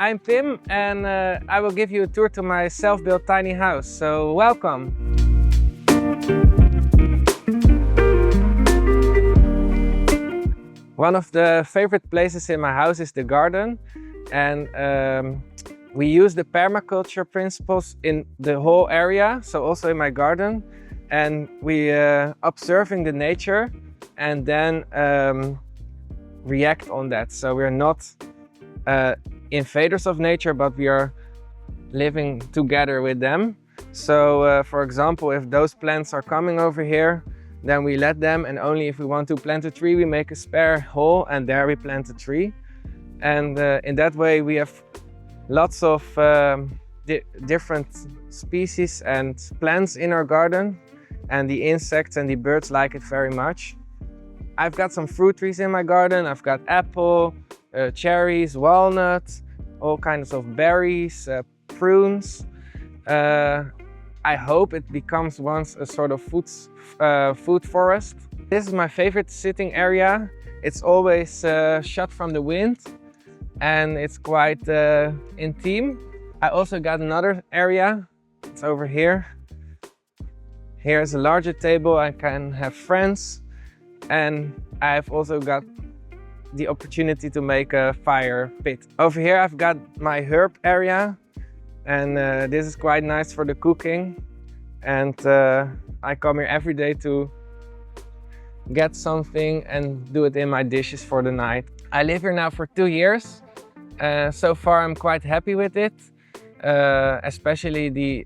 I'm Pim and I will give you a tour to my self-built tiny house, so welcome! One of the favorite places in my house is the garden, and we use the permaculture principles in the whole area, so also in my garden, and we observing the nature and then react on that. So we're not invaders of nature, but we are living together with them. So for example, if those plants are coming over here, then we let them, and only if we want to plant a tree, we make a spare hole and there we plant a tree. And in that way we have lots of different species and plants in our garden, and the insects and the birds like it very much. I've got some fruit trees in my garden. I've got apple, cherries, walnuts, all kinds of berries, prunes. I hope it becomes once a sort of food forest. This is my favorite sitting area. It's always shut from the wind and it's quite intimate. I also got another area. It's over here. Here's a larger table. I can have friends, and I've also got the opportunity to make a fire pit. Over here I've got my herb area, and this is quite nice for the cooking, and I come here every day to get something and do it in my dishes for the night. I live here now for 2 years. So far I'm quite happy with it, especially the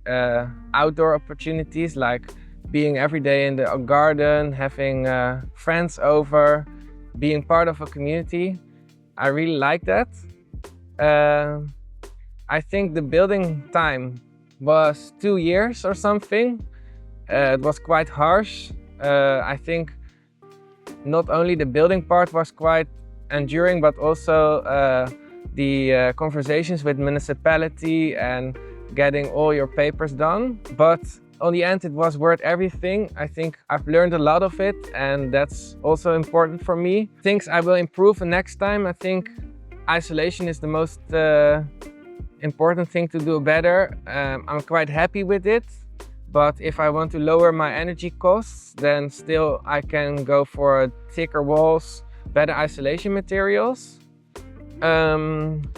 outdoor opportunities, like being every day in the garden, having friends over, being part of a community. I really like that. I think the building time was 2 years or something. It was quite harsh. I think not only the building part was quite enduring, but also the conversations with municipality and getting all your papers done. But on the end, it was worth everything. I think I've learned a lot of it, and that's also important for me. Things I will improve next time. I think isolation is the most important thing to do better. I'm quite happy with it, but if I want to lower my energy costs, then still I can go for thicker walls, better isolation materials.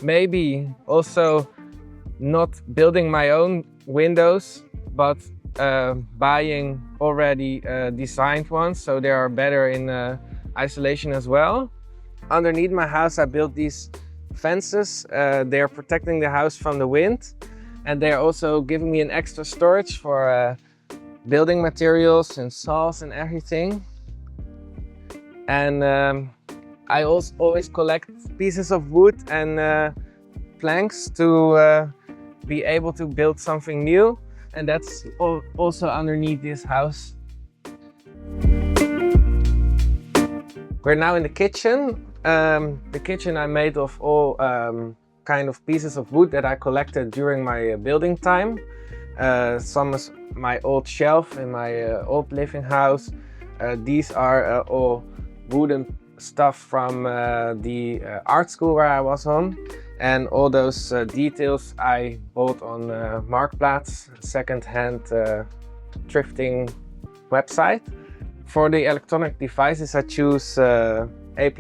Maybe also not building my own windows, but buying already designed ones, so they are better in isolation as well. Underneath my house I built these fences. They are protecting the house from the wind, and they are also giving me an extra storage for building materials and saws and everything. And I also always collect pieces of wood and planks to be able to build something new, and that's also underneath this house. We're now in the kitchen. The kitchen I made of all kind of pieces of wood that I collected during my building time. Some is my old shelf in my old living house. These are all wooden stuff from the art school where I was on. And all those details I bought on Marktplaats, second-hand thrifting website. For the electronic devices I choose A++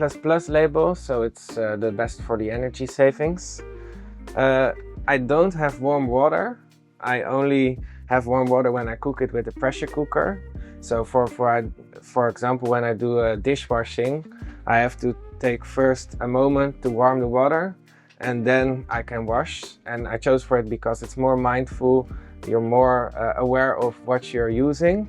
label, so it's the best for the energy savings. I don't have warm water. I only have warm water when I cook it with a pressure cooker. So for example, when I do dishwashing, I have to take first a moment to warm the water, and then I can wash. And I chose for it because it's more mindful. You're more aware of what you're using.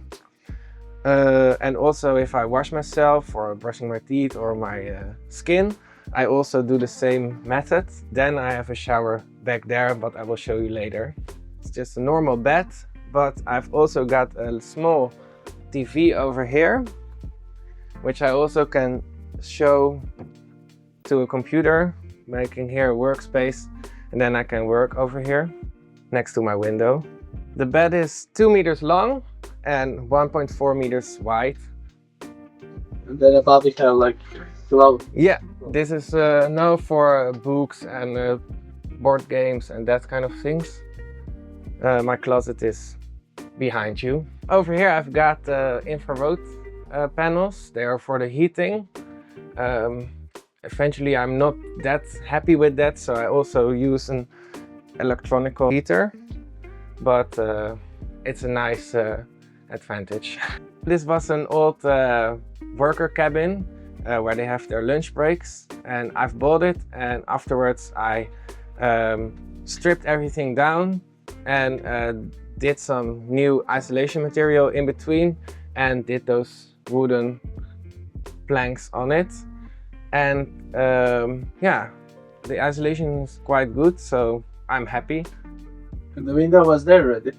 And also if I wash myself or brushing my teeth or my skin, I also do the same method. Then I have a shower back there, but I will show you later. It's just a normal bed, but I've also got a small TV over here, which I also can show to a computer, making here a workspace, and then I can work over here next to my window. The bed is 2 meters long and 1.4 meters wide. And then above it like below. Yeah, this is now for books and board games and that kind of things. My closet is behind you. Over here I've got infrared panels. They are for the heating. Eventually I'm not that happy with that, so I also use an electronic heater, but it's a nice advantage. This was an old worker cabin where they have their lunch breaks, and I've bought it, and afterwards I stripped everything down and did some new isolation material in between and did those wooden planks on it. And yeah, the isolation is quite good, so I'm happy. And the window was there already?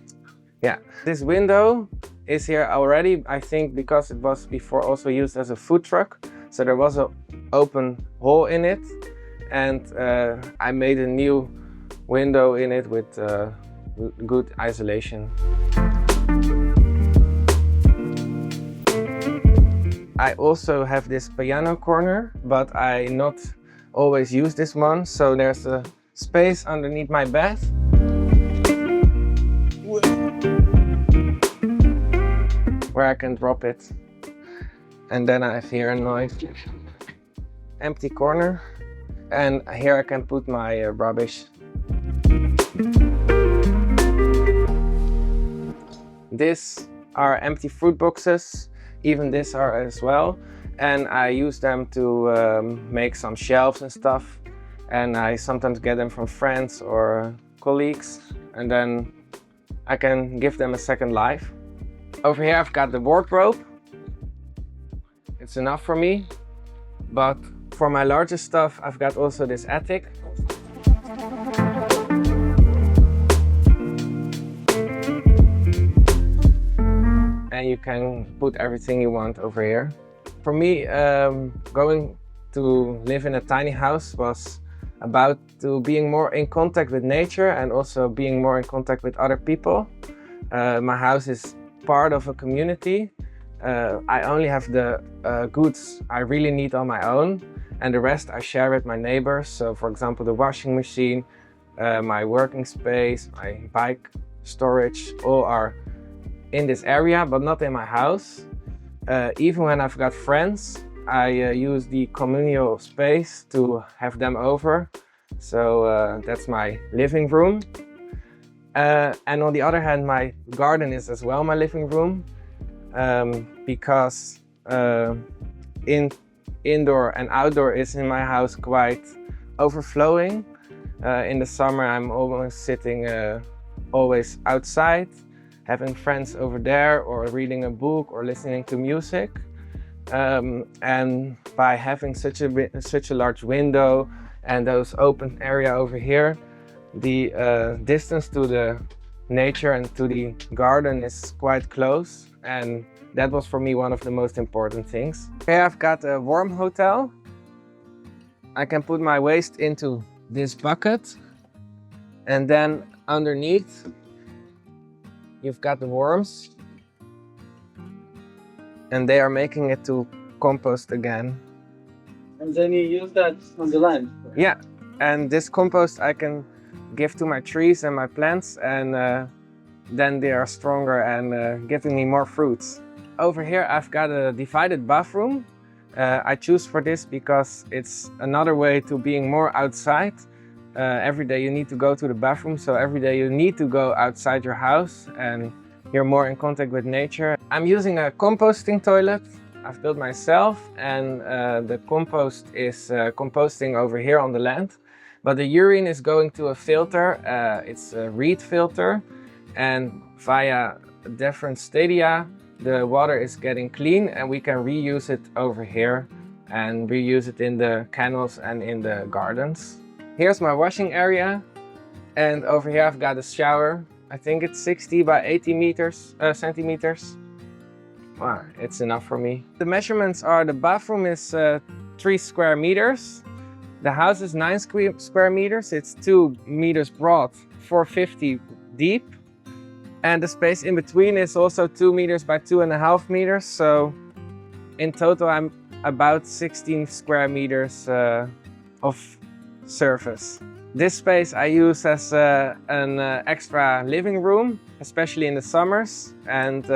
Yeah, this window is here already, I think, because it was before also used as a food truck. So there was an open hole in it, and I made a new window in it with good isolation. I also have this piano corner, but I not always use this one. So there's a space underneath my bed. Where I can drop it. And then I have here a nice empty corner. And here I can put my rubbish. These are empty fruit boxes. Even these are as well. And I use them to make some shelves and stuff. And I sometimes get them from friends or colleagues. And then I can give them a second life. Over here I've got the wardrobe. It's enough for me. But for my larger stuff, I've got also this attic. And you can put everything you want over here. For me, going to live in a tiny house was about being more in contact with nature and also being more in contact with other people. My house is part of a community. I only have the goods I really need on my own, and the rest I share with my neighbors. So for example, the washing machine, my working space, my bike storage, all are in this area, but not in my house. Even when I've got friends, I use the communal space to have them over. So that's my living room. And on the other hand, my garden is as well my living room, because indoor and outdoor is in my house quite overflowing. In the summer I'm always sitting always outside, having friends over there, or reading a book or listening to music. And by having such a large window and those open area over here, the distance to the nature and to the garden is quite close, and that was for me one of the most important things. Here I've got a warm hotel. I can put my waste into this bucket, and then underneath you've got the worms, and they are making it to compost again. And then you use that on the land? Yeah, and this compost I can give to my trees and my plants, and then they are stronger and giving me more fruits. Over here I've got a divided bathroom. I choose for this because it's another way to being more outside. Every day you need to go to the bathroom, so every day you need to go outside your house and you're more in contact with nature. I'm using a composting toilet I've built myself, and the compost is composting over here on the land. But the urine is going to a filter. It's a reed filter, and via different stadia the water is getting clean, and we can reuse it over here and reuse it in the canals and in the gardens. Here's my washing area, and over here I've got a shower. I think it's 60 by 80 centimeters. Wow, it's enough for me. The measurements are: the bathroom is 3 square meters. The house is 9 square meters. It's 2 meters broad, 450 deep. And the space in between is also 2 meters by 2.5 meters. So in total, I'm about 16 square meters of surface. This space I use as an extra living room, especially in the summers. And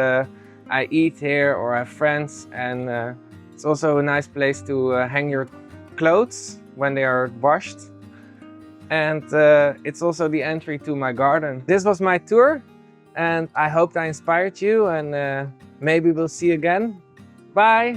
I eat here or have friends, and it's also a nice place to hang your clothes when they are washed. And it's also the entry to my garden. This was my tour, and I hope I inspired you, and maybe we'll see you again. Bye!